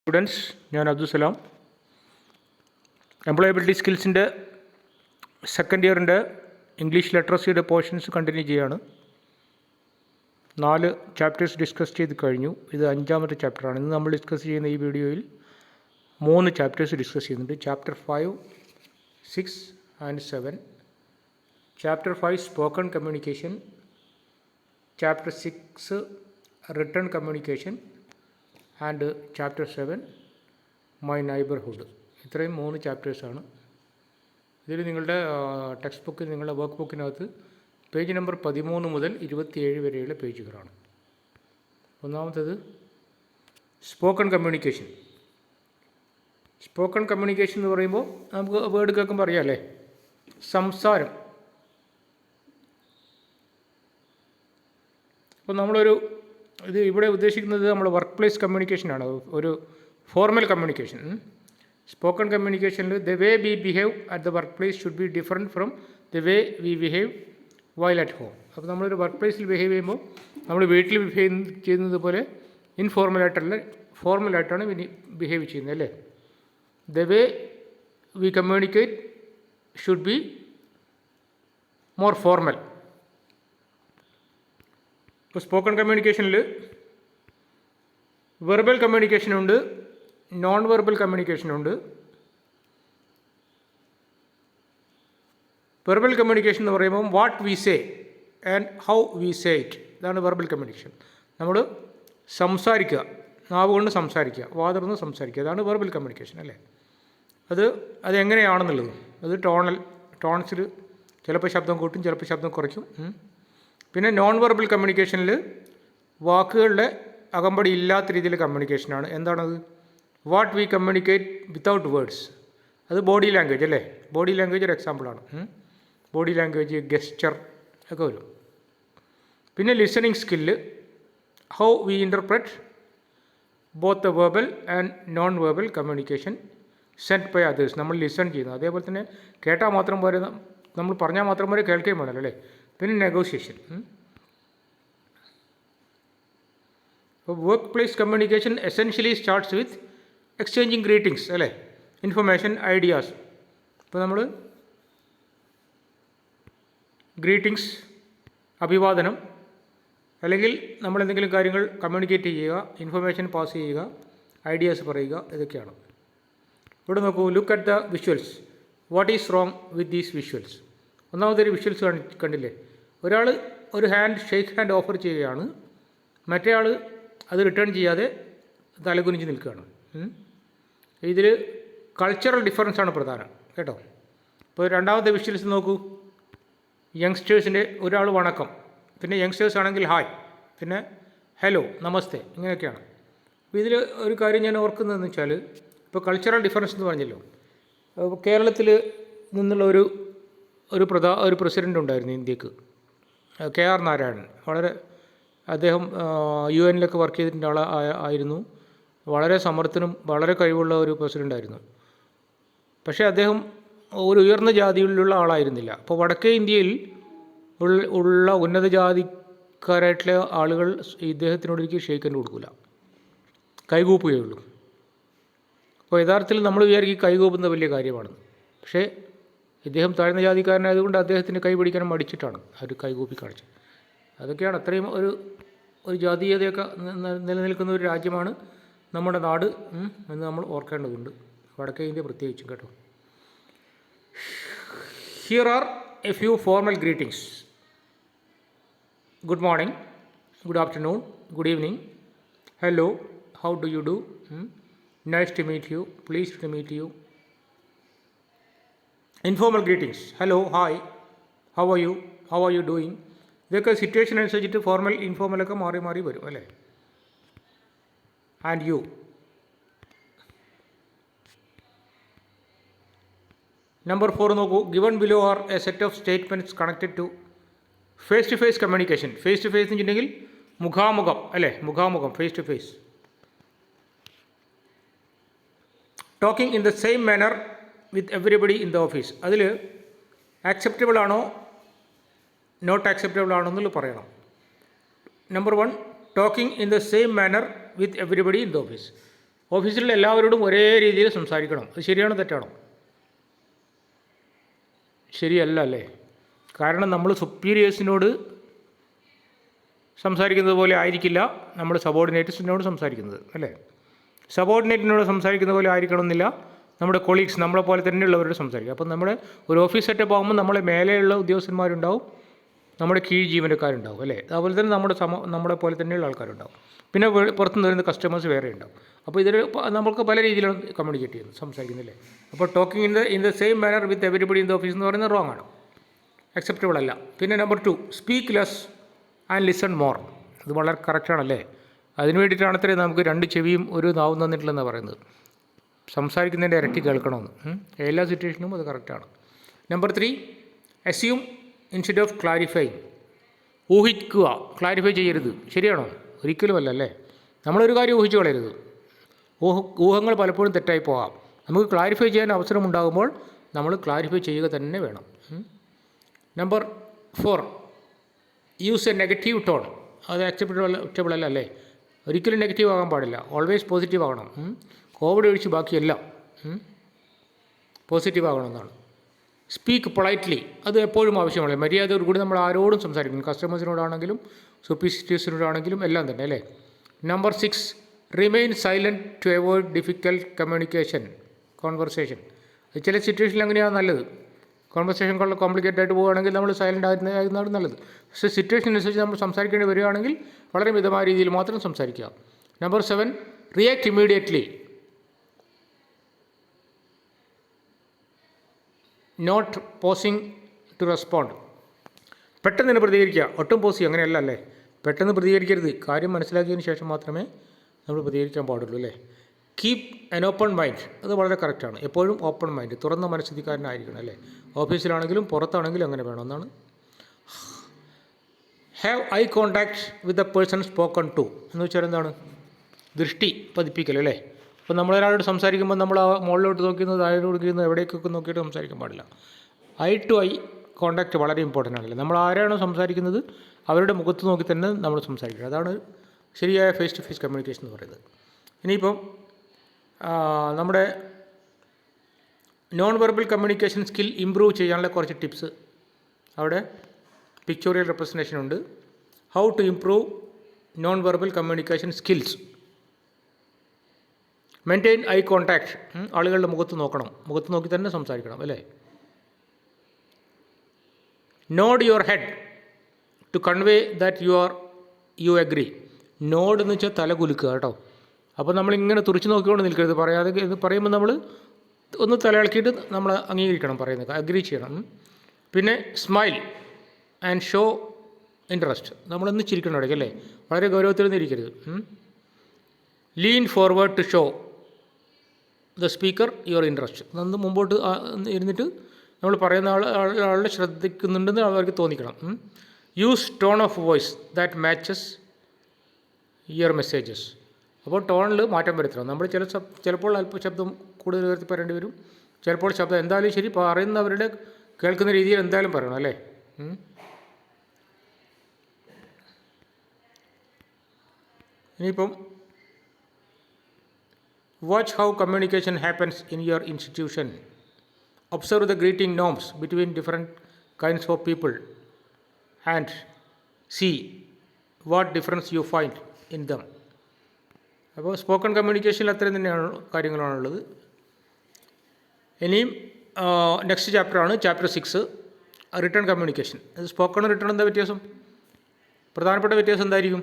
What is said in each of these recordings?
Students, ഞാൻ Abdussalam. Employability സ്കിൽസിൻ്റെ second ഇയറിൻ്റെ ഇംഗ്ലീഷ് ലിറ്ററസിയുടെ പോർഷൻസ് കണ്ടിന്യൂ ചെയ്യുകയാണ്. 4 ചാപ്റ്റേഴ്സ് ഡിസ്കസ് ചെയ്ത് കഴിഞ്ഞു. ഇത് 5ാമത്തെ ചാപ്റ്ററാണ്. ഇന്ന് നമ്മൾ ഡിസ്കസ് ചെയ്യുന്ന ഈ വീഡിയോയിൽ 3 ചാപ്റ്റേഴ്സ് ഡിസ്കസ് ചെയ്യുന്നുണ്ട്. Chapter 5, 6 and 7. Chapter 5 spoken communication, chapter 6 written communication and chapter 7 my neighbourhood. ഇത്രയും 3 ചാപ്റ്റേഴ്സാണ്. ഇതിൽ നിങ്ങളുടെ ടെക്സ്റ്റ് ബുക്കിൽ, നിങ്ങളുടെ വർക്ക് ബുക്കിനകത്ത് പേജ് നമ്പർ 13 മുതൽ 27 വരെയുള്ള പേജുകളാണ്. ഒന്നാമത്തേത് സ്പോക്കൺ കമ്മ്യൂണിക്കേഷൻ. സ്പോക്കൺ കമ്മ്യൂണിക്കേഷൻ എന്ന് പറയുമ്പോൾ നമുക്ക് വേർഡ് കേൾക്കുമ്പോൾ അറിയാമല്ലേ, സംസാരം. അപ്പോൾ ഇത് ഇവിടെ ഉദ്ദേശിക്കുന്നത് നമ്മൾ വർക്ക് പ്ലേസ് കമ്മ്യൂണിക്കേഷനാണ്, ഒരു ഫോർമൽ കമ്മ്യൂണിക്കേഷൻ. സ്പോക്കൺ കമ്മ്യൂണിക്കേഷനിൽ the way we behave at the workplace should be different from the way we behave while at home. അപ്പോൾ നമ്മളൊരു വർക്ക് പ്ലേസിൽ ബിഹേവ് ചെയ്യുമ്പോൾ നമ്മൾ വീട്ടിൽ ബിഹേവ് ചെയ്യുന്നത് പോലെ ഫോർമലായിട്ടാണ് ബിഹേവ് ചെയ്യുന്നത്, അല്ലേ? The way we communicate should be more formal. ഇപ്പോൾ സ്പോക്കൺ കമ്മ്യൂണിക്കേഷനിൽ വെർബൽ കമ്മ്യൂണിക്കേഷനുണ്ട്, നോൺ വെർബൽ കമ്മ്യൂണിക്കേഷനുണ്ട്. വെർബൽ കമ്മ്യൂണിക്കേഷൻ എന്ന് പറയുമ്പോൾ what we say and how we say it, ഇതാണ് വെർബൽ കമ്മ്യൂണിക്കേഷൻ. നമ്മൾ സംസാരിക്കുക, നാവ് കൊണ്ട് സംസാരിക്കുക, വാതിർന്ന് സംസാരിക്കുക, അതാണ് വെർബൽ കമ്മ്യൂണിക്കേഷൻ, അല്ലേ? അതെങ്ങനെയാണെന്നുള്ളത്, അത് ടോൺസിൽ ചിലപ്പോൾ ശബ്ദം കൂട്ടും, ചിലപ്പോൾ ശബ്ദം കുറയ്ക്കും. പിന്നെ നോൺ വെർബൽ കമ്മ്യൂണിക്കേഷനിൽ വാക്കുകളുടെ അകമ്പടി ഇല്ലാത്ത രീതിയിലെ കമ്മ്യൂണിക്കേഷനാണ്. എന്താണത്? What we communicate without words, അത് ബോഡി ലാംഗ്വേജ്, അല്ലേ? ബോഡി ലാംഗ്വേജ് ഒരു എക്സാമ്പിളാണ്. ബോഡി ലാംഗ്വേജ്, ഗെസ്റ്റർ ഒക്കെ വരും. പിന്നെ listening skill, how we interpret both the verbal and non verbal communication sent by others. നമ്മൾ ലിസൺ ചെയ്യുന്നത്, അതേപോലെ തന്നെ കേട്ടാൽ മാത്രം പോരെ, നമ്മൾ പറഞ്ഞാൽ മാത്രം പോരെ, കേൾക്കുകയും വേണമല്ലോ, അല്ലേ? പിന്നെ നെഗോഷിയേഷൻ. അപ്പോൾ workplace communication essentially starts with exchanging greetings, അല്ലേ? Information, ideas. ഇപ്പോൾ നമ്മൾ ഗ്രീറ്റിംഗ്സ്, അഭിവാദനം, അല്ലെങ്കിൽ നമ്മൾ എന്തെങ്കിലും കാര്യങ്ങൾ കമ്മ്യൂണിക്കേറ്റ് ചെയ്യുക, ഇൻഫർമേഷൻ പാസ് ചെയ്യുക, ഐഡിയാസ് പറയുക, ഇതൊക്കെയാണ്. ഇവിടെ നോക്കൂ, look at the visuals. What is wrong with these visuals? ഒന്നാമതൊരു വിഷ്വൽസ് കണ്ടില്ലേ? ഒരാൾ ഒരു ഷേക്ക് ഹാൻഡ് ഓഫർ ചെയ്യുകയാണ്, മറ്റേ ആൾ അത് റിട്ടേൺ ചെയ്യാതെ തലകുനിച്ച് നിൽക്കുകയാണ്. ഇതിൽ കൾച്ചറൽ ഡിഫറൻസാണ് പ്രധാനം, കേട്ടോ. ഇപ്പോൾ രണ്ടാമത്തെ വിഷ്വൽസ് നോക്കൂ. യങ്സ്റ്റേഴ്സിൻ്റെ ഒരാൾ വണക്കം, പിന്നെ യങ്സ്റ്റേഴ്സ് ആണെങ്കിൽ ഹായ്, പിന്നെ ഹലോ, നമസ്തേ, ഇങ്ങനെയൊക്കെയാണ്. അപ്പോൾ ഇതിൽ ഒരു കാര്യം ഞാൻ ഓർക്കുന്നതെന്ന് വെച്ചാൽ, ഇപ്പോൾ കൾച്ചറൽ ഡിഫറൻസ് എന്ന് പറഞ്ഞല്ലോ, കേരളത്തിൽ നിന്നുള്ള ഒരു പ്രസിഡൻ്റ് ഉണ്ടായിരുന്നു ഇന്ത്യക്ക്, KR നാരായണൻ. അദ്ദേഹം UN വർക്ക് ചെയ്തിട്ടുള്ള ആയിരുന്നു. വളരെ സമർത്ഥനും വളരെ കഴിവുള്ള ഒരു പ്രസിഡൻ്റായിരുന്നു. പക്ഷേ അദ്ദേഹം ഒരു ഉയർന്ന ജാതിയിലുള്ള ആളായിരുന്നില്ല. അപ്പോൾ വടക്കേ ഇന്ത്യയിൽ ഉള്ള ഉന്നത ജാതിക്കാരായിട്ടുള്ള ആളുകൾ ഇദ്ദേഹത്തിനോടൊരിക്കലും ഷേക്ക് ഹാൻഡ് കൊടുക്കില്ല, കൈകൂപ്പുകയുള്ളൂ. അപ്പോൾ യഥാർത്ഥത്തിൽ നമ്മൾ വിചാരിക്കും കൈകൂപ്പുന്നത് വലിയ കാര്യമാണെന്ന്. പക്ഷേ ഇദ്ദേഹം താഴ്ന്ന ജാതിക്കാരനായതുകൊണ്ട് അദ്ദേഹത്തിന് കൈ പിടിക്കണം മടിച്ചിട്ടാണ് അവർ കൈകൂപ്പി കാണിച്ചത്. അതൊക്കെയാണ്, അത്രയും ഒരു ജാതീയതയൊക്കെ നിലനിൽക്കുന്ന ഒരു രാജ്യമാണ് നമ്മുടെ നാട് എന്ന് നമ്മൾ ഓർക്കേണ്ടതുണ്ട്, വടക്കേ ഇന്ത്യ പ്രത്യേകിച്ചും, കേട്ടോ. Here are a few formal greetings. Good morning, good afternoon, good evening, hello, how do you do, nice to meet you, please to meet you. Informal greetings, hello, hi, how are you doing. ഇതൊക്കെ situation അനുസരിച്ചിട്ട് formal ഇൻഫോർമലൊക്കെ മാറി മാറി വരും, അല്ലേ? And you. Number 4 നോക്കൂ. Given below are a set of statements connected to face to face communication. Face to face എന്ന് വെച്ചിട്ടുണ്ടെങ്കിൽ മുഖാമുഖം, അല്ലേ? മുഖാമുഖം, face to face. Talking in the same manner with everybody in the office. അതിൽ acceptable ആണോ not acceptable ആണോ എന്നുള്ളത് പറയണം. Number 1, talking in the same manner with everybody in the office. ഓഫീസിലുള്ള എല്ലാവരോടും ഒരേ രീതിയിൽ സംസാരിക്കണം. അത് ശരിയാണോ തെറ്റാണോ? ശരിയല്ല അല്ലേ? കാരണം നമ്മൾ സുപ്പീരിയേഴ്സിനോട് സംസാരിക്കുന്നത് പോലെ ആയിരിക്കില്ല നമ്മൾ സബോർഡിനേറ്റ്സിനോട് സംസാരിക്കുന്നത്, അല്ലേ? സബോർഡിനേറ്റിനോട് സംസാരിക്കുന്ന പോലെ ആയിരിക്കണമെന്നില്ല നമ്മുടെ കൊളീഗ്സ് നമ്മളെ പോലെ തന്നെയുള്ളവരോട് സംസാരിക്കുക. അപ്പം നമ്മുടെ ഒരു ഓഫീസ് സെറ്റപ്പ് ആകുമ്പോൾ നമ്മളെ മേലെയുള്ള ഉദ്യോഗസ്ഥന്മാരുണ്ടാവും, നമ്മുടെ കീഴ് ജീവനക്കാരുണ്ടാവും, അല്ലേ? അതുപോലെ തന്നെ നമ്മളെ പോലെ തന്നെയുള്ള ആൾക്കാരുണ്ടാവും. പിന്നെ പുറത്തുനിന്ന് വരുന്ന കസ്റ്റമേഴ്സ് വേറെ ഉണ്ടാവും. അപ്പോൾ ഇതിൽ നമുക്ക് പല രീതിയിലാണ് കമ്മ്യൂണിക്കേറ്റ് ചെയ്യുന്നത്, സംസാരിക്കുന്നില്ലേ? അപ്പോൾ talking in the same manner with everybody in the office എന്ന് പറയുന്നത് റോങ് ആണ്, അക്സെപ്റ്റബിൾ അല്ല. പിന്നെ number 2, speak less and listen more. ഇത് വളരെ കറക്റ്റാണല്ലേ? അതിന് വേണ്ടിയിട്ടാണ് അത്രയും നമുക്ക് 2 ചെവിയും 1 നാവും തന്നിട്ടില്ലെന്നാണ് പറയുന്നത്. സംസാരിക്കുന്നതിൻ്റെ ഇരട്ടി കേൾക്കണമെന്ന്. എല്ലാ സിറ്റുവേഷനും അത് കറക്റ്റാണ്. Number 3, assume instead of clarify. ഊഹിക്കുക, ക്ലാരിഫൈ ചെയ്യരുത്. ശരിയാണോ? ഒരിക്കലുമല്ല, അല്ലേ? നമ്മളൊരു കാര്യം ഊഹിച്ചു കളയരുത്. ഊഹങ്ങൾ പലപ്പോഴും തെറ്റായി പോകാം. നമുക്ക് ക്ലാരിഫൈ ചെയ്യാൻ അവസരമുണ്ടാകുമ്പോൾ നമ്മൾ ക്ലാരിഫൈ ചെയ്യുക തന്നെ വേണം. Number 4, use A negative tone. അത് അക്സെപ്റ്റബിൾ അല്ല, അല്ലേ? ഒരിക്കലും നെഗറ്റീവ് ആകാൻ പാടില്ല, ഓൾവേസ് പോസിറ്റീവ് ആകണം. കോവിഡ് ഒഴിച്ച് ബാക്കിയെല്ലാം പോസിറ്റീവ് ആകണമെന്നാണ്. Speak politely. അത് എപ്പോഴും ആവശ്യമാണ്. മര്യാദയോടുകൂടി നമ്മൾ ആരോടും സംസാരിക്കണം, കസ്റ്റമേഴ്സിനോടാണെങ്കിലും സുപ്പീരിയേഴ്സിനോടാണെങ്കിലും എല്ലാം തന്നെ, അല്ലേ? Number 6, remain silent to avoid difficult conversation. അത് ചില സിറ്റുവേഷനിൽ അങ്ങനെയാണ് നല്ലത്. കോൺവെർസേഷൻ കോംപ്ലിക്കേറ്റഡ് ആയിട്ട് പോവുകയാണെങ്കിൽ നമ്മൾ സൈലൻ്റ് ആയിരുന്നതാണ് നല്ലത്. പക്ഷേ സിറ്റുവേഷൻ അനുസരിച്ച് നമ്മൾ സംസാരിക്കേണ്ടി വരികയാണെങ്കിൽ വളരെ മിതമായ രീതിയിൽ മാത്രം സംസാരിക്കുക. Number 7, react immediately, not pausing to respond. പെട്ടെന്ന് തന്നെ പ്രതികരിക്കുക, ഒട്ടും പോസ് ചെയ്യുക, അങ്ങനെയല്ല, അല്ലേ? പെട്ടെന്ന് പ്രതികരിക്കരുത്. കാര്യം മനസ്സിലാക്കിയതിന് ശേഷം മാത്രമേ നമ്മൾ പ്രതികരിക്കാൻ പാടുള്ളൂ, അല്ലേ? Keep an open mind. അത് വളരെ കറക്റ്റാണ്. എപ്പോഴും ഓപ്പൺ മൈൻഡ്, തുറന്ന മനസ്ഥിതിക്കാരനായിരിക്കണം, അല്ലേ? ഓഫീസിലാണെങ്കിലും പുറത്താണെങ്കിലും അങ്ങനെ വേണമെന്നാണ്. Have eye contact with the person spoken to എന്ന് വെച്ചാൽ എന്താണ്? ദൃഷ്ടി പതിപ്പിക്കൽ, അല്ലേ? അപ്പോൾ നമ്മളൊരാളോട് സംസാരിക്കുമ്പോൾ നമ്മൾ ആ മുകളിലോട്ട് നോക്കുന്നത്, താഴോട്ട് നോക്കുന്നത്, എവിടേക്കൊക്കെ നോക്കിയിട്ട് സംസാരിക്കാൻ പാടില്ല. ഐ ടു ഐ കോൺടാക്റ്റ് വളരെ ഇമ്പോർട്ടൻ്റ് ആണല്ലേ? നമ്മൾ ആരാണോ സംസാരിക്കുന്നത് അവരുടെ മുഖത്ത് നോക്കി തന്നെ നമ്മൾ സംസാരിക്കണം. അതാണ് ശരിയായ ഫേസ് ടു ഫേസ് കമ്മ്യൂണിക്കേഷൻ എന്ന് പറയുന്നത്. ഇനിയിപ്പം നമ്മുടെ non verbal communication skill improve ചെയ്യാനുള്ള കുറച്ച് ടിപ്സ് അവിടെ പിക്ചോറിയൽ റെപ്രസെൻറ്റേഷൻ ഉണ്ട്. How to improve non verbal communication skills. Maintain eye contact. ആളുകളുടെ മുഖത്ത് നോക്കണം, മുഖത്ത് നോക്കി തന്നെ സംസാരിക്കണം, അല്ലേ? Nod your head to convey that you agree. Nod എന്ന് വെച്ചാൽ തല കുലുക്കുക, കേട്ടോ. അപ്പോൾ നമ്മളിങ്ങനെ തുറച്ച് നോക്കിക്കൊണ്ട് നിൽക്കരുത്. പറയാതെ ഇത് പറയുമ്പോൾ നമ്മൾ ഒന്ന് തലയിളക്കിയിട്ട് നമ്മൾ അംഗീകരിക്കണം, പറയുന്നത് അഗ്രി ചെയ്യണം. പിന്നെ സ്മൈൽ ആൻഡ് ഷോ ഇൻട്രസ്റ്റ്. നമ്മളൊന്ന് ചിരിക്കണം ഇടയ്ക്ക്, അല്ലേ? വളരെ ഗൗരവത്തിലൊന്നും ഇരിക്കരുത്. Lean forward to show the speaker your interest. നന്ന് മുമ്പോട്ട് ഇരുന്നിട്ട് നമ്മൾ പറയുന്ന ആളുടെ ശ്രദ്ധിക്കുന്നുണ്ടെന്ന് അവർക്ക് തോന്നിക്കണം. Use tone of voice that matches your messages. അപ്പോൾ ടോണിൽ മാറ്റം വരുത്തണം. നമ്മൾ ചിലപ്പോൾ അല്പം ശബ്ദം കൂടുതൽ ഉയർത്തി പറയേണ്ടി വരും, ചിലപ്പോൾ ശബ്ദം എന്തായാലും ശരി പറയുന്നവരുടെ കേൾക്കുന്ന രീതിയിൽ എന്തായാലും പറയണം, അല്ലേ? ഇനിയിപ്പം watch how communication happens in your institution. Observe the greeting norms between different kinds of people and see what difference you find in them. അപ്പോൾ സ്പോക്കൺ കമ്മ്യൂണിക്കേഷനിൽ അത്രയും തന്നെയാണ് കാര്യങ്ങളാണുള്ളത്. ഇനിയും നെക്സ്റ്റ് ചാപ്റ്ററാണ് ചാപ്റ്റർ 6, റിട്ടേൺ കമ്മ്യൂണിക്കേഷൻ. അത് സ്പോക്കൺ റിട്ടേൺ എന്താ വ്യത്യാസം? പ്രധാനപ്പെട്ട വ്യത്യാസം എന്തായിരിക്കും?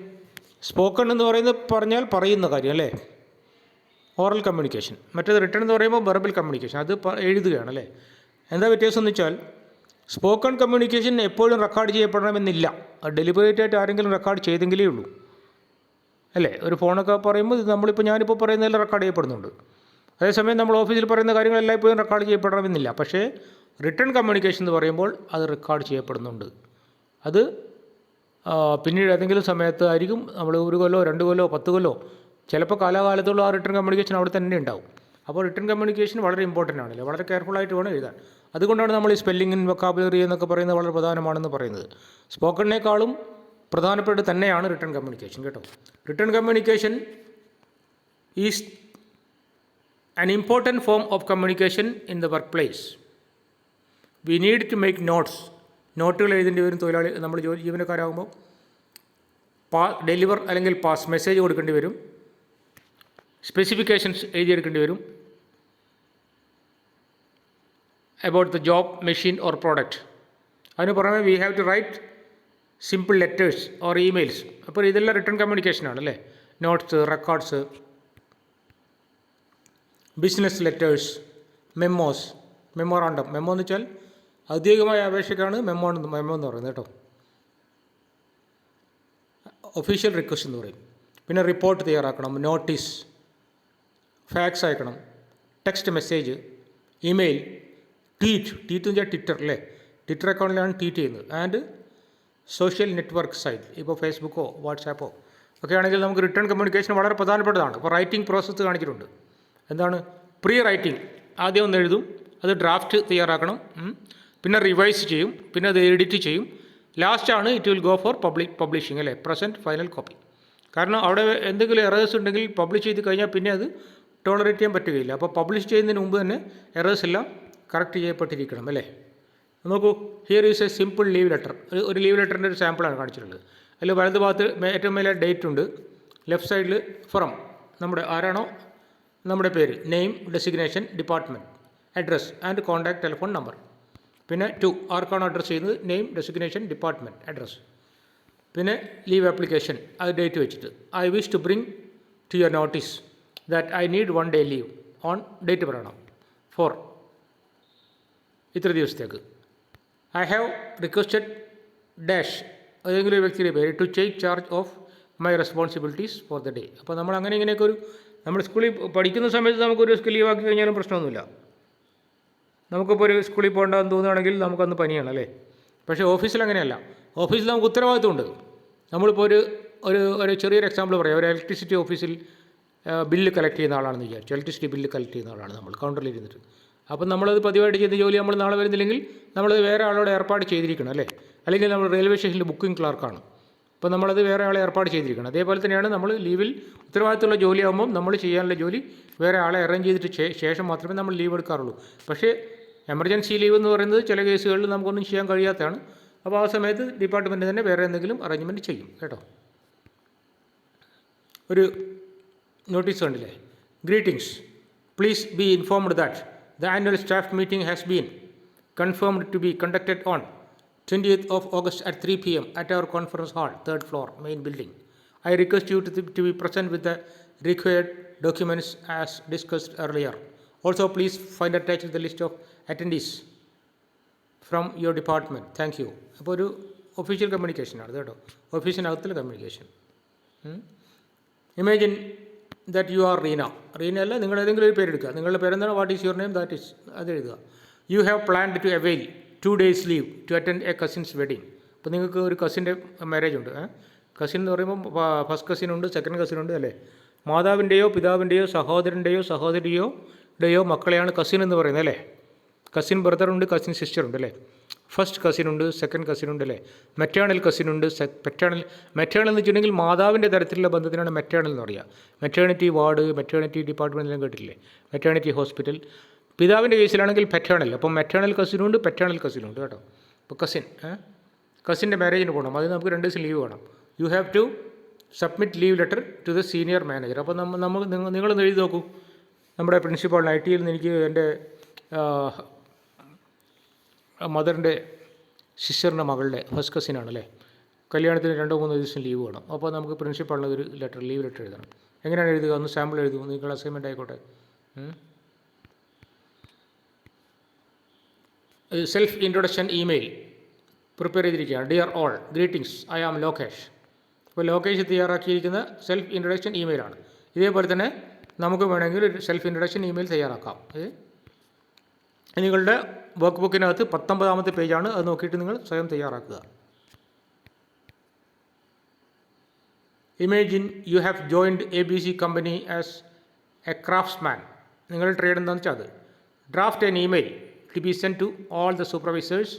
സ്പോക്കൺ എന്ന് പറഞ്ഞാൽ പറയുന്ന കാര്യം, അല്ലേ? Oral communication. മറ്റേത് റിട്ടേൺ എന്ന് പറയുമ്പോൾ വെർബൽ കമ്മ്യൂണിക്കേഷൻ, അത് എഴുതുകയാണ്, അല്ലേ? എന്താ വ്യത്യാസം എന്ന് വെച്ചാൽ സ്പോക്കൺ കമ്മ്യൂണിക്കേഷൻ എപ്പോഴും റെക്കോർഡ് ചെയ്യപ്പെടണമെന്നില്ല. ഡെലിബറേറ്റ് ആയിട്ട് ആരെങ്കിലും റെക്കോർഡ് ചെയ്തെങ്കിലേ ഉള്ളൂ, അല്ലേ? ഒരു ഫോണൊക്കെ പറയുമ്പോൾ ഇത് ഞാനിപ്പോൾ പറയുന്നതിൽ റെക്കോർഡ് ചെയ്യപ്പെടുന്നുണ്ട്. അതേസമയം നമ്മൾ ഓഫീസിൽ പറയുന്ന കാര്യങ്ങളെല്ലാം ഇപ്പോഴും റെക്കോർഡ് ചെയ്യപ്പെടണമെന്നില്ല. പക്ഷേ റിട്ടേൺ കമ്മ്യൂണിക്കേഷൻ എന്ന് പറയുമ്പോൾ അത് റെക്കോർഡ് ചെയ്യപ്പെടുന്നുണ്ട്. അത് പിന്നീട് ഏതെങ്കിലും സമയത്ത് ആയിരിക്കും നമ്മൾ 1 കൊല്ലോ 2 കൊല്ലോ 10 കൊല്ലോ ചിലപ്പോൾ കാലാകാലത്തുള്ള ആ റിട്ടേൺ കമ്മ്യൂണിക്കേഷൻ അവിടെ തന്നെ ഉണ്ടാവും. അപ്പോൾ റിട്ടേൺ കമ്മ്യൂണിക്കേഷൻ വളരെ ഇമ്പോർട്ടൻ്റ് ആണല്ലേ? വളരെ കെയർഫുള്ളായിട്ട് വേണം എഴുതാൻ. അതുകൊണ്ടാണ് നമ്മൾ ഈ സ്പെല്ലിംഗ് വൊക്കാബുലറി എന്നൊക്കെ പറയുന്നത് വളരെ പ്രധാനമാണെന്ന് പറയുന്നത്. സ്പോക്കണിനേക്കാളും പ്രധാനപ്പെട്ട് തന്നെയാണ് റിട്ടേൺ കമ്മ്യൂണിക്കേഷൻ, കേട്ടോ. Written communication is an important form of communication in the workplace. We need to make notes. നോട്ടുകൾ എഴുതേണ്ടി വരും തൊഴിലാളി നമ്മൾ ജീവനക്കാരാകുമ്പോൾ. ഡെലിവർ അല്ലെങ്കിൽ പാസ് മെസ്സേജ് കൊടുക്കേണ്ടി വരും. സ്പെസിഫിക്കേഷൻസ് എഴുതിയെടുക്കേണ്ടി വരും. about the job, machine or product. അതിന് പുറമെ we have to write simple letters or emails. അപ്പോൾ ഇതെല്ലാം റിട്ടേൺ കമ്മ്യൂണിക്കേഷനാണ് അല്ലേ. Notes, records, business letters, memos, memorandum. Memo എന്ന് വെച്ചാൽ ഔദ്യോഗികമായ അപേക്ഷയ്ക്കാണ് മെമ്മോ എന്ന് പറയുന്നത് കേട്ടോ. ഒഫീഷ്യൽ റിക്വസ്റ്റ് എന്ന് പറയും. പിന്നെ റിപ്പോർട്ട് തയ്യാറാക്കണം, നോട്ടീസ്, ഫാക്സ് അയക്കണം, ടെക്സ്റ്റ് മെസ്സേജ്, ഇമെയിൽ, ട്വീറ്റ് എന്ന് വെച്ചാൽ ട്വിറ്റർ അല്ലേ. ട്വിറ്റർ അക്കൗണ്ടിലാണ് ട്വീറ്റ് ചെയ്യുന്നത്. ആൻഡ് സോഷ്യൽ നെറ്റ്വർക്ക് സൈറ്റ്, ഇപ്പോൾ ഫേസ്ബുക്കോ വാട്സാപ്പോ ഒക്കെ ആണെങ്കിൽ നമുക്ക് റിട്ടേൺ കമ്മ്യൂണിക്കേഷൻ വളരെ പ്രധാനപ്പെട്ടതാണ്. ഇപ്പോൾ റൈറ്റിംഗ് പ്രോസസ്സ് കാണിച്ചിട്ടുണ്ട്. എന്താണ് പ്രീ റൈറ്റിംഗ്? ആദ്യം ഒന്ന് എഴുതും, അത് ഡ്രാഫ്റ്റ് തയ്യാറാക്കണം, പിന്നെ റിവൈസ് ചെയ്യും, പിന്നെ അത് എഡിറ്റ് ചെയ്യും. ലാസ്റ്റാണ് it will go for publishing അല്ലേ, പ്രസൻറ്റ് ഫൈനൽ കോപ്പി. കാരണം അവിടെ എന്തെങ്കിലും എറേഴ്സ് ഉണ്ടെങ്കിൽ പബ്ലിഷ് ചെയ്ത് കഴിഞ്ഞാൽ പിന്നെ അത് ടോളറേറ്റ് ചെയ്യാൻ പറ്റുകയില്ല. അപ്പോൾ പബ്ലിഷ് ചെയ്യുന്നതിന് മുമ്പ് തന്നെ എറേഴ്സ് എല്ലാം കറക്റ്റ് ചെയ്യപ്പെട്ടിരിക്കണം അല്ലേ. നോക്കൂ, here is A simple leave letter. ഒരു ലീവ് ലെറ്ററിൻ്റെ ഒരു സാമ്പിളാണ് കാണിച്ചിട്ടുള്ളത്. അതിൽ വലത് ഭാഗത്ത് ഏറ്റവും മേലെ ഡേറ്റ് ഉണ്ട്, ലെഫ്റ്റ് സൈഡിൽ ഫ്രം നമ്മുടെ ആരാണോ നമ്മുടെ പേര്, name, designation, department, address and contact telephone number. പിന്നെ ടു ആർക്കാണോ അഡ്രസ്സ് ചെയ്യുന്നത്, നെയിം, ഡെസിഗ്നേഷൻ, ഡിപ്പാർട്ട്മെൻറ്റ്, അഡ്രസ്. പിന്നെ ലീവ് ആപ്ലിക്കേഷൻ, അത് ഡേറ്റ് വെച്ചിട്ട് I wish to bring to your notice that I need 1 day leave on date പറയണം for ഇത്ര ദിവസത്തേക്ക്. I have requested dash ഏതെങ്കിലും ഒരു വ്യക്തിയുടെ പേര് to take charge of my responsibilities for the day. അപ്പോൾ നമ്മൾ അങ്ങനെ ഇങ്ങനെയൊക്കെ നമ്മൾ സ്കൂളിൽ പഠിക്കുന്ന സമയത്ത് നമുക്കൊരു ലീവ് ആക്കി കഴിഞ്ഞാലും പ്രശ്നമൊന്നുമില്ല. നമുക്കിപ്പോൾ ഒരു സ്കൂളിൽ പോകേണ്ടതെന്ന് തോന്നുകയാണെങ്കിൽ നമുക്കന്ന് പനിയാണ് അല്ലേ. പക്ഷേ ഓഫീസിൽ അങ്ങനെയല്ല. ഓഫീസിൽ നമുക്ക് ഉത്തരവാദിത്വമുണ്ട്. നമ്മളിപ്പോൾ ഒരു ചെറിയൊരു എക്സാമ്പിൾ പറയാം. ഒരു ഇലക്ട്രിസിറ്റി ഓഫീസിൽ ബില്ല് കളക്ട് ചെയ്യുന്ന ആളാണെന്ന് വിചാരിച്ചു. ഇലക്ട്രിസിറ്റി ബില്ല് കളക്ട് ചെയ്യുന്ന ആളാണ് നമ്മൾ കൗണ്ടറിൽ ഇരുന്നിട്ട്. അപ്പം നമ്മളത് പതിവായിട്ട് ചെയ്യുന്ന ജോലി നമ്മൾ നാളെ വരുന്നില്ലെങ്കിൽ നമ്മളത് വേറെ ആളോട് ഏർപ്പാട് ചെയ്തിരിക്കണം അല്ലേ. അല്ലെങ്കിൽ നമ്മൾ റെയിൽവേ സ്റ്റേഷനിൽ ബുക്കിംഗ് ക്ലാർക്കാണ്, അപ്പോൾ നമ്മളത് വേറെ ആളെ ഏർപ്പാട് ചെയ്തിരിക്കണം. അതേപോലെ തന്നെയാണ് നമ്മൾ ലീവിൽ ഉത്തരവാദിത്തമുള്ള ജോലിയാകുമ്പം നമ്മൾ ചെയ്യാനുള്ള ജോലി വേറെ ആളെ അറേഞ്ച് ചെയ്തിട്ട് ശേഷം മാത്രമേ നമ്മൾ ലീവ് എടുക്കാറുള്ളൂ. പക്ഷേ എമർജൻസി ലീവ് എന്ന് പറയുന്നത് ചില കേസുകളിൽ നമുക്കൊന്നും ചെയ്യാൻ കഴിയാത്തതാണ്. അപ്പോൾ ആ സമയത്ത് ഡിപ്പാർട്ട്മെൻറ്റ് തന്നെ വേറെ എന്തെങ്കിലും അറേഞ്ച്മെൻറ്റ് ചെയ്യും കേട്ടോ. ഒരു നോട്ടീസ് കണ്ടില്ലേ, greetings, please be informed that the annual staff meeting has been confirmed to be conducted on 20th of August at 3 p.m. at our conference hall, 3rd floor, main building. I request you to be present with the required documents as discussed earlier. Also, please find attached the list of attendees from your department. Thank you. അപ്പോൾ ഒരു official കമ്മ്യൂണിക്കേഷനാണ് കേട്ടോ, ഓഫീസിനകത്തുള്ള communication. Imagine that you are Reena അല്ല, നിങ്ങൾ ഏതെങ്കിലും ഒരു പേരെടുക്കുക. നിങ്ങളുടെ പേരെന്താണ്, what is your name, that is അത് എഴുതുക. You have planned to avail 2 days leave to attend a cousin's wedding. അപ്പോൾ നിങ്ങൾക്ക് ഒരു കസിൻ്റെ മാരേജ് ഉണ്ട്. കസിൻ എന്ന് പറയുമ്പോൾ ഫസ്റ്റ് കസിനുണ്ട്, സെക്കൻഡ് കസിനുണ്ട് അല്ലേ. മാതാവിൻ്റെയോ പിതാവിൻ്റെയോ സഹോദരൻ്റെയോ സഹോദരിയുടെയോ മക്കളെയാണ് കസിൻ എന്ന് പറയുന്നത് അല്ലേ. കസിൻ ബ്രദറുണ്ട്, കസിൻ സിസ്റ്ററുണ്ട് അല്ലേ. ഫസ്റ്റ് കസിനുണ്ട്, സെക്കൻഡ് കസിനുണ്ട് അല്ലേ. മെറ്റേണൽ കസിനുണ്ട്, മെറ്റേണൽ എന്ന് വെച്ചിട്ടുണ്ടെങ്കിൽ മാതാവിൻ്റെ തരത്തിലുള്ള ബന്ധത്തിനാണ് മെറ്റേണൽ എന്ന് പറയുക. മെറ്റേണിറ്റി വാർഡ്, മെറ്റേണിറ്റി ഡിപ്പാർട്ട്മെൻറ്റ് എല്ലാം കേട്ടില്ലേ, മെറ്റേണിറ്റി ഹോസ്പിറ്റൽ. പിതാവിൻ്റെ കേസിലാണെങ്കിൽ പെറ്റേണൽ. അപ്പം മെറ്റേണൽ കസിനുണ്ട്, പെറ്റേണൽ കസിനുണ്ട് കേട്ടോ. അപ്പോൾ കസിൻ്റെ മാരേജിന് പോകണം, അത് നമുക്ക് 2 ദിവസം ലീവ് വേണം. You have to submit leave letter to the senior manager. അപ്പോൾ നിങ്ങളൊന്ന് എഴുതി നോക്കൂ. നമ്മുടെ പ്രിൻസിപ്പാളിന് IT-യിൽ നിന്ന് എനിക്ക് എൻ്റെ മദറിൻ്റെ സിസ്റ്ററിൻ്റെ മകളുടെ ഫസ്റ്റ് കസിനാണല്ലേ, കല്യാണത്തിന് 2-3 ദിവസം ലീവ് വേണം. അപ്പോൾ നമുക്ക് പ്രിൻസിപ്പാളിന് ഒരു ലീവ് ലെറ്റർ എഴുതണം. എങ്ങനെയാണ് എഴുതുക, ഒന്ന് സാമ്പിൾ എഴുതുക, നിങ്ങൾ അസൈൻമെൻ്റ് ആയിക്കോട്ടെ. സെൽഫ് ഇൻട്രൊഡക്ഷൻ ഇമെയിൽ പ്രിപ്പയർ ചെയ്തിരിക്കുകയാണ്. Dear all, greetings, I am Lokesh. അപ്പോൾ ലോകേഷ് തയ്യാറാക്കിയിരിക്കുന്ന സെൽഫ് ഇൻട്രൊഡക്ഷൻ ഇമെയിലാണ്. ഇതേപോലെ തന്നെ നമുക്ക് വേണമെങ്കിൽ ഒരു സെൽഫ് ഇൻട്രൊഡക്ഷൻ ഇമെയിൽ തയ്യാറാക്കാം. നിങ്ങളുടെ വർക്ക് ബുക്കിനകത്ത് 19ാമത്തെ പേജാണ്, അത് നോക്കിയിട്ട് നിങ്ങൾ സ്വയം തയ്യാറാക്കുക. Imagine you have joined ABC company as a craftsman. നിങ്ങളുടെ ട്രേഡ് എന്താണെന്ന് വെച്ചാൽ അത്. Draft an email to be send to all the supervisors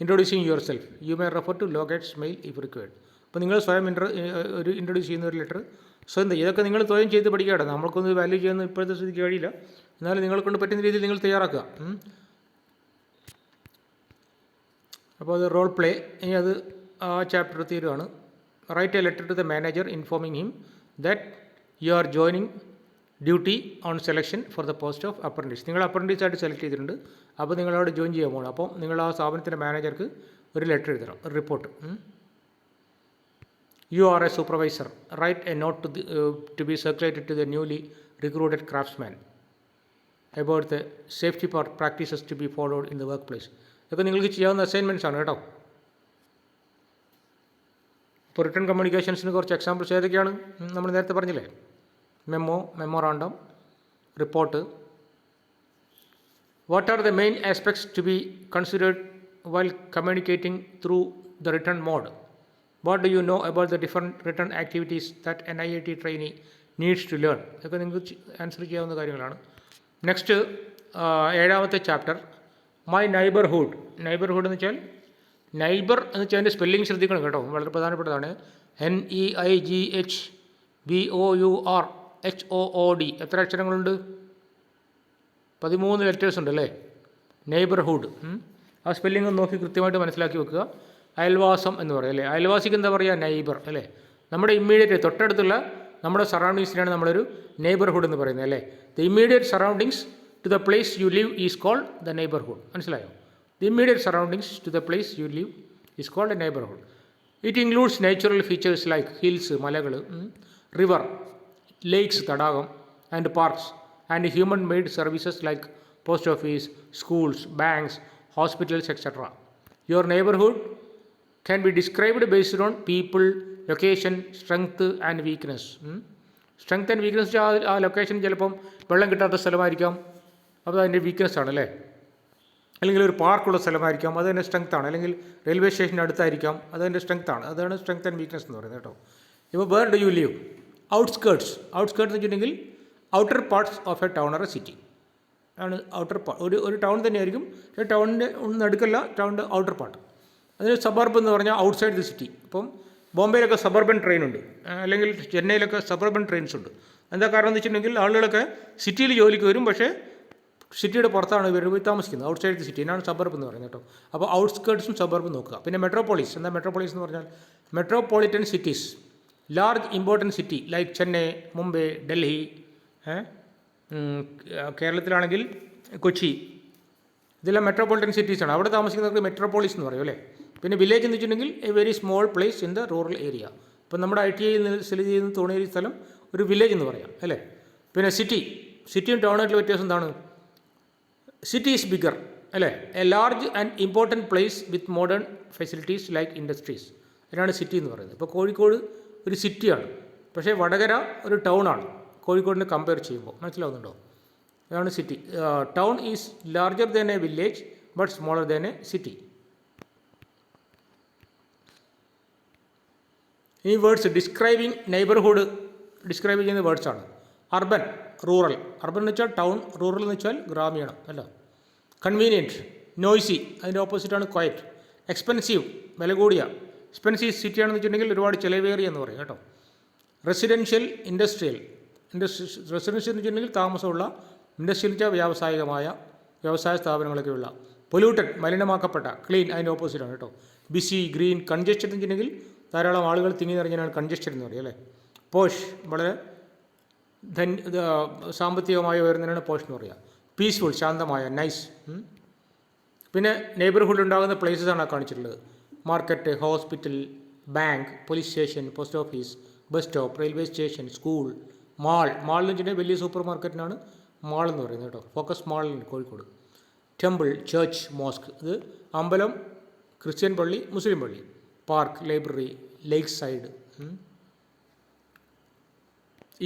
introducing yourself. You may refer to locates mail if required. അപ്പോൾ നിങ്ങൾ സ്വയം introduce ചെയ്യുന്ന ഒരു letter so എന്താ ഇതൊക്കെ നിങ്ങൾ സ്വയം ചെയ്ത് പഠിക്കുകയാണ്. നമ്മൾക്കൊന്ന് വാല്യൂ ചെയ്യാൻ ഇപ്പോഴത്തെ സ്ഥിതിക്ക് കഴിയില്ല. എന്നാലും നിങ്ങളെ കൊണ്ട് പറ്റുന്ന രീതിയിൽ നിങ്ങൾ തയ്യാറാക്കുക. അപ്പോൾ അത് റോൾ പ്ലേ. ഇനി അത് ആ ചാപ്റ്റർ തീരുവാണ്. Write a letter to the manager informing him that you are joining duty on selection for the post of apprentice. നിങ്ങൾ അപ്രൻറ്റീസായിട്ട് സെലക്ട് ചെയ്തിട്ടുണ്ട്. അപ്പോൾ നിങ്ങളവിടെ ജോയിൻ ചെയ്യാൻ പോകണം. അപ്പോൾ നിങ്ങൾ ആ സ്ഥാപനത്തിൻ്റെ മാനേജർക്ക് ഒരു ലെറ്റർ എഴുതണം, ഒരു report. You are a supervisor. Write a note to be circulated to the newly recruited craftsman about the safety practices to be followed in the workplace. ഇതൊക്കെ നിങ്ങൾക്ക് ചെയ്യാവുന്ന അസൈൻമെൻറ്റ്സ് ആണ് കേട്ടോ. ഇപ്പോൾ റിട്ടേൺ കമ്മ്യൂണിക്കേഷൻസിന് കുറച്ച് എക്സാമ്പിൾസ് ഏതൊക്കെയാണ് നമ്മൾ നേരത്തെ പറഞ്ഞില്ലേ? Memo, memorandum, report. What are the main aspects to be considered while communicating through the written mode? What do you know about the different written activities that an IIT trainee needs to learn? ഇതൊക്കെ നിങ്ങൾക്ക് answer ചെയ്യാവുന്ന കാര്യങ്ങളാണ്. Next 7ാമത്തെ chapter my neighbourhood. Neighbourhood എന്ന് വെച്ചാൽ neighbour എന്ന് വെച്ചാൽ അതിൻ്റെ സ്പെല്ലിംഗ് ശ്രദ്ധിക്കണം കേട്ടോ, വളരെ പ്രധാനപ്പെട്ടതാണ്. NEIGHBOURHOOD. എത്ര അക്ഷരങ്ങളുണ്ട്? 13 ലെറ്റേഴ്സ് ഉണ്ട് അല്ലേ? നെയ്ബർഹുഡ്. ആ സ്പെല്ലിംഗ് ഒന്ന് നോക്കി കൃത്യമായിട്ട് മനസ്സിലാക്കി വെക്കുക. അയൽവാസം എന്ന് പറയും അല്ലേ? അയൽവാസിക്ക് എന്താ പറയുക? നൈബർ അല്ലേ? നമ്മുടെ ഇമ്മീഡിയറ്റ് തൊട്ടടുത്തുള്ള നമ്മുടെ സറൗണ്ടിങ്സിനാണ് നമ്മളൊരു നെയ്ബർഹുഡ് എന്ന് പറയുന്നത് അല്ലേ? The immediate surroundings to the place you live is called the neighbourhood. മനസ്സിലായോ? The immediate surroundings to the place you live is called a neighbourhood. It includes natural features like hills, മലകൾ, river, lakes, തടാകം, and parks, and human made services like post office, schools, banks, hospitals, etcetera. Your neighbourhood can be described based on people, location, strength and weakness. Strength and weakness ആ location ചിലപ്പം വെള്ളം കിട്ടാത്ത സ്ഥലമായിരിക്കാം, അപ്പോൾ അതിൻ്റെ weakness ആണ് അല്ലേ? അല്ലെങ്കിൽ ഒരു പാർക്കുള്ള സ്ഥലമായിരിക്കാം, അത് തന്നെ സ്ട്രെങ്ത് ആണ്. അല്ലെങ്കിൽ റെയിൽവേ സ്റ്റേഷൻ്റെ അടുത്തായിരിക്കാം, അതതിൻ്റെ സ്ട്രെങ്ത് ആണ്. അതാണ് സ്ട്രെങ്ത് ആൻഡ് വീക്ക്നെസ് എന്ന് പറയുന്നത് കേട്ടോ. ഇപ്പോൾ where do you live? Outskirts. Outskirts എന്ന് വെച്ചിട്ടുണ്ടെങ്കിൽ outer parts of a town or a city ആണ് ഔട്ടർ പാർട്ട്. ഒരു ടൗൺ തന്നെയായിരിക്കും, ടൗണിൻ്റെ ഒന്നും അടുക്കല്ല, ടൗണിൻ്റെ ഔട്ടർ പാർട്ട്. അതിന് സബർബ് എന്ന് പറഞ്ഞാൽ ഔട്ട്സൈഡ് ദി സിറ്റി. ഇപ്പം ബോംബെയിലൊക്കെ സബർബൻ ട്രെയിൻ ഉണ്ട്, അല്ലെങ്കിൽ ചെന്നൈയിലൊക്കെ സബർബൻ ട്രെയിൻസ് ഉണ്ട്. എന്താ കാരണം എന്ന് വെച്ചിട്ടുണ്ടെങ്കിൽ ആളുകളൊക്കെ സിറ്റിയിൽ ജോലിക്ക് വരും, പക്ഷേ സിറ്റിയുടെ പുറത്താണ് ഇവർ പോയി താമസിക്കുന്നത്. ഔട്ട്സൈഡ് ദി സിറ്റി എന്നാണ് സബർബ് എന്ന് പറയുന്നത് കേട്ടോ. അപ്പോൾ ഔട്ട്സ്കേർട്സും സബർബും നോക്കുക. പിന്നെ മെട്രോപോളിസ്. എന്താ മെട്രോപോളിസ് എന്ന് പറഞ്ഞാൽ? Metropolitan cities, large important city like Chennai, Mumbai, Delhi. കേരളത്തിലാണെങ്കിൽ കൊച്ചി, ഇതെല്ലാം മെട്രോപൊളിറ്റൻ സിറ്റീസാണ്. അവിടെ താമസിക്കുന്നവർക്ക് മെട്രോപോളിസ് എന്ന് പറയും അല്ലേ? പിന്നെ വില്ലേജ് എന്ന് വെച്ചിട്ടുണ്ടെങ്കിൽ A very small place in the rural area. ഇപ്പം നമ്മുടെ ITI സ്ഥിതി ചെയ്യുന്ന തോണിയേരി സ്ഥലം ഒരു വില്ലേജ് എന്ന് പറയാം അല്ലേ? പിന്നെ സിറ്റിയും ടൗണായിട്ടുള്ള വ്യത്യാസം എന്താണ്? സിറ്റി ഈസ് ബിഗർ അല്ലേ? A large and important place with modern facilities like industries. അതിനാണ് സിറ്റി എന്ന് പറയുന്നത്. ഇപ്പോൾ കോഴിക്കോട് ഒരു സിറ്റിയാണ്, പക്ഷേ വടകര ഒരു ടൗണാണ് കോഴിക്കോടിനെ കമ്പയർ ചെയ്യുമ്പോൾ. മനസ്സിലാവുന്നുണ്ടോ? അതാണ് city. Town is larger than A village but smaller than A city. ഈ വേർഡ്സ് ഡിസ്ക്രൈബിങ് നെയ്ബർഹുഡ് ഡിസ്ക്രൈബ് ചെയ്യുന്ന വേർഡ്സാണ്. Urban, rural. അർബൻ എന്ന് വെച്ചാൽ ടൗൺ, റൂറൽ എന്ന് വെച്ചാൽ ഗ്രാമീണം അല്ല. കൺവീനിയൻറ്റ്, നോയ്സി, അതിൻ്റെ ഓപ്പോസിറ്റാണ് ക്വയറ്റ്. എക്സ്പെൻസീവ്, വില കൂടിയ. എക്സ്പെൻസീവ് സിറ്റിയാണെന്ന് വെച്ചിട്ടുണ്ടെങ്കിൽ ഒരുപാട് ചിലവേറിയ എന്ന് പറയും കേട്ടോ. Residential, industrial. റെസിഡൻഷ്യൽ എന്ന് വെച്ചിട്ടുണ്ടെങ്കിൽ താമസമുള്ള, ഇൻഡസ്ട്രിയൽ വെച്ചാൽ വ്യാവസായികമായ വ്യവസായ സ്ഥാപനങ്ങളൊക്കെയുള്ള. പൊല്യൂട്ടഡ്, മലിനമാക്കപ്പെട്ട. ക്ലീൻ അതിൻ്റെ ഓപ്പോസിറ്റാണ് കേട്ടോ. BC, green. കൺജസ്റ്റഡ് എന്ന് വെച്ചിട്ടുണ്ടെങ്കിൽ ധാരാളം ആളുകൾ തിങ്ങി നിറഞ്ഞാണ് കൺജസ്റ്റഡ് എന്ന് പറയും അല്ലേ? പോഷ്, വളരെ സാമ്പത്തികമായി ഉയർന്നതിനാണ് പോഷ് എന്ന് പറയുക. പീസ്ഫുൾ, ശാന്തമായ, നൈസ്. പിന്നെ നെയ്ബർഹുഡ് ഉണ്ടാകുന്ന പ്ലേസസാണ് കാണിച്ചിട്ടുള്ളത്. Market, hospital, bank, police station, post office, bus stop, railway station, school, mall. Mall എന്ന് വെച്ചിട്ടുണ്ടെങ്കിൽ വലിയ സൂപ്പർ മാർക്കറ്റിനാണ് മാൾ എന്ന് പറയുന്നത് കേട്ടോ. ഫോക്കസ് മാളിൽ കോഴിക്കോട്. Temple, church, mosque. ഇത് അമ്പലം, ക്രിസ്ത്യൻ പള്ളി, മുസ്ലിം പള്ളി. Park, library, lake side.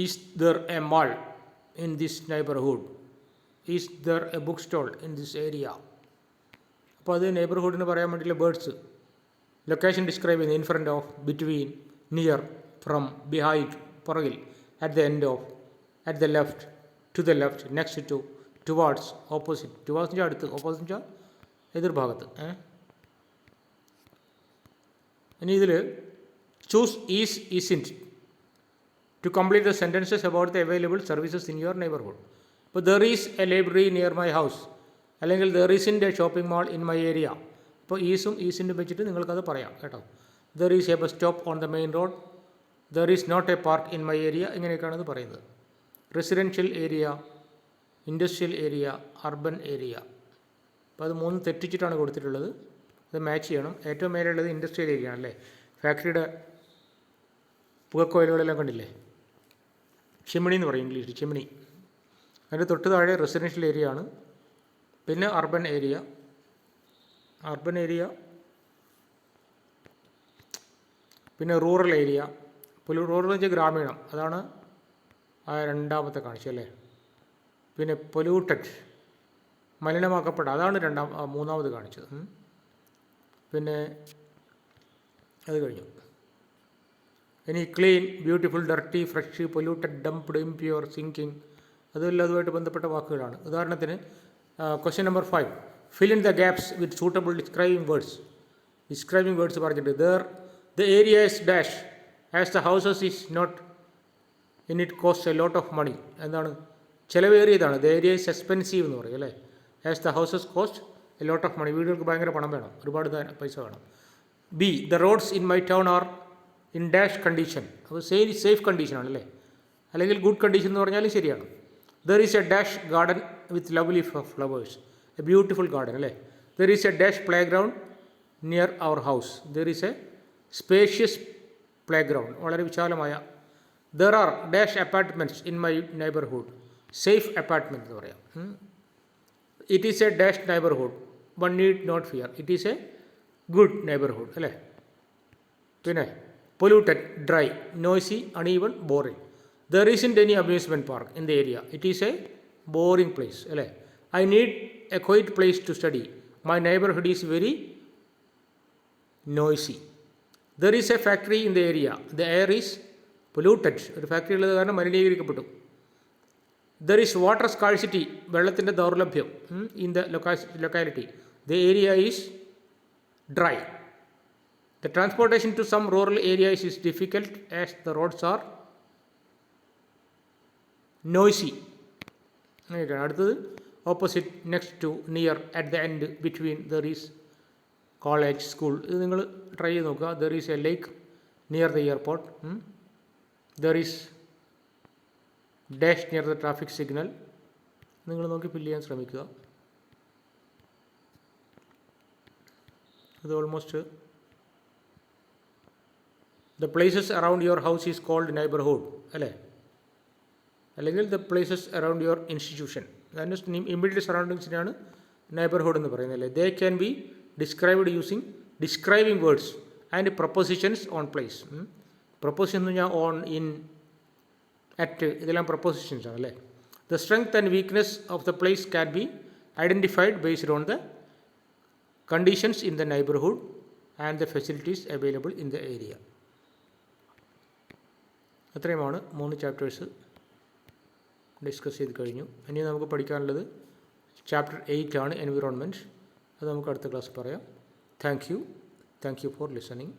Is there a mall in this neighbourhood? Is there a book stall in this area? അപ്പോൾ അത് നെയ്ബർഹുഡിന് പറയാൻ വേണ്ടിയിട്ടുള്ള വേർഡ്സ്. ലൊക്കേഷൻ ഡിസ്ക്രൈബ് ചെയ്യുന്നത്. In front of, between, near, from, behind, പുറകിൽ, at the end of, at the left, to the left, next to, towards, opposite. Towards വെച്ചാൽ അടുത്ത്, opposite വെച്ചാൽ എതിർഭാഗത്ത്. ഇനി ഇതിൽ choose is, isn't. to complete the sentences about the available services in your neighborhood. ഇപ്പോൾ there is a library near my house, അല്ലെങ്കിൽ there isn't a shopping mall in my area. അപ്പോൾ isn't വെച്ചിട്ട് നിങ്ങൾക്കത് പറയാം കേട്ടോ. There is a bus stop on the main road, there is not a park in my area, ഇങ്ങനെയൊക്കെയാണ് ഇത് പറയുന്നത്. Residential area, industrial area, urban area. അപ്പോൾ അത് മൂന്ന് തെറ്റിച്ചിട്ടാണ് കൊടുത്തിട്ടുള്ളത്. അത് മാച്ച് ചെയ്യണം. ഏറ്റവും മേലെയുള്ളത് ഇൻഡസ്ട്രിയൽ ഏരിയ ആണല്ലേ, ഫാക്ടറിയുടെ പുകക്കോയിലുകളെല്ലാം കണ്ടില്ലേ, ചിമ്മിണി എന്ന് പറയും ഇംഗ്ലീഷിൽ, ചിമ്മിണി. അതിൻ്റെ തൊട്ട് താഴെ റെസിഡൻഷ്യൽ ഏരിയ ആണ്. പിന്നെ അർബൻ ഏരിയ, പിന്നെ റൂറൽ ഏരിയ. റൂറൽ എന്ന് വെച്ചാൽ ഗ്രാമീണം, അതാണ് ആ രണ്ടാമത്തെ കാണിച്ചല്ലേ. പിന്നെ പൊല്യൂട്ടഡ്, മലിനമാക്കപ്പെട്ട, അതാണ് മൂന്നാമത് കാണിച്ചത്. പിന്നെ അത് കഴിഞ്ഞു. ഇനി clean, beautiful, dirty, fresh, polluted, dumped, impure, sinking, അതെല്ലാം അതുമായിട്ട് ബന്ധപ്പെട്ട വാക്കുകളാണ്. ഉദാഹരണത്തിന് question number 5, fill in the gaps with suitable describing words പറഞ്ഞിട്ട് the area is dash as the houses is not in it cost a lot of money. എന്താണ്? ചിലവേറിയതാണ്. The area is expensive എന്ന് പറയും അല്ലേ. As the houses cost a lot of money, വീടുകൾക്ക് ഭയങ്കര പണം വേണം, ഒരുപാട് പൈസ വേണം. B, the roads in my town are in dash condition. അപ്പോൾ സേഫ് കണ്ടീഷനാണ് അല്ലേ, അല്ലെങ്കിൽ ഗുഡ് കണ്ടീഷൻ എന്ന് പറഞ്ഞാൽ ശരിയാണ്. There is a dash garden with lovely flowers, a beautiful garden അല്ലേ. There is a dash playground near our house, there is a spacious playground, വളരെ വിശാലമായ. There are dash apartments in my neighbourhood, safe apartment എന്ന് പറയാം. It is a dash neighbourhood, one need not fear, it is A good neighbourhood അല്ലേ. പിന്നെ polluted, dry, noisy, uneven, boring. There isn't any amusement park in the area, it is a boring place അല്ലേ. I need a quiet place to study, my neighbourhood is very noisy. There is a factory in the area, the air is polluted, ഒരു ഫാക്ടറി ഉള്ളത് കാരണം മലിനീകരിക്കപ്പെട്ടു. There is water scarcity, വെള്ളത്തിൻ്റെ ദൗർലഭ്യം in the locality, the area is dry. The transportation to some rural areas is difficult as the roads are noisy. അടുത്തത് opposite, next to, near, at the end, between, there is, college, school. ഇത് നിങ്ങൾ try ചെയ്ത് നോക്കുക. There is a lake near the airport, there is dash near the traffic signal. നിങ്ങൾ നോക്കി fill ചെയ്യാൻ ശ്രമിക്കുക. ഇത് almost the places around your house is called neighbourhood അല്ലേ, അല്ലെങ്കിൽ the places around your institution, അതിൻ്റെ ഇമ്മീഡിയറ്റ് സറൗണ്ടിങ്സിനാണ് നെയ്ബർഹുഡ് എന്ന് പറയുന്നത് അല്ലേ. They can be described using describing words and propositions on place. Proposition എന്ന് പറഞ്ഞാൽ ഓൺ, ഇൻ, അറ്റ്, ഇതെല്ലാം പ്രൊപ്പോസിഷൻസ് ആണ് അല്ലേ. The strength and weakness of the place can be identified based on the conditions in the neighbourhood and the facilities available in the area. അത്രയുമാണ് 3 chapters discuss ചെയ്ത് കഴിഞ്ഞു. ഇനി നമുക്ക് പഠിക്കാനുള്ളത് ചാപ്റ്റർ 8 ആണ്, എൻവിറോൺമെൻറ്റ്. അത് നമുക്ക് അടുത്ത ക്ലാസ് പറയാം. Thank you for listening.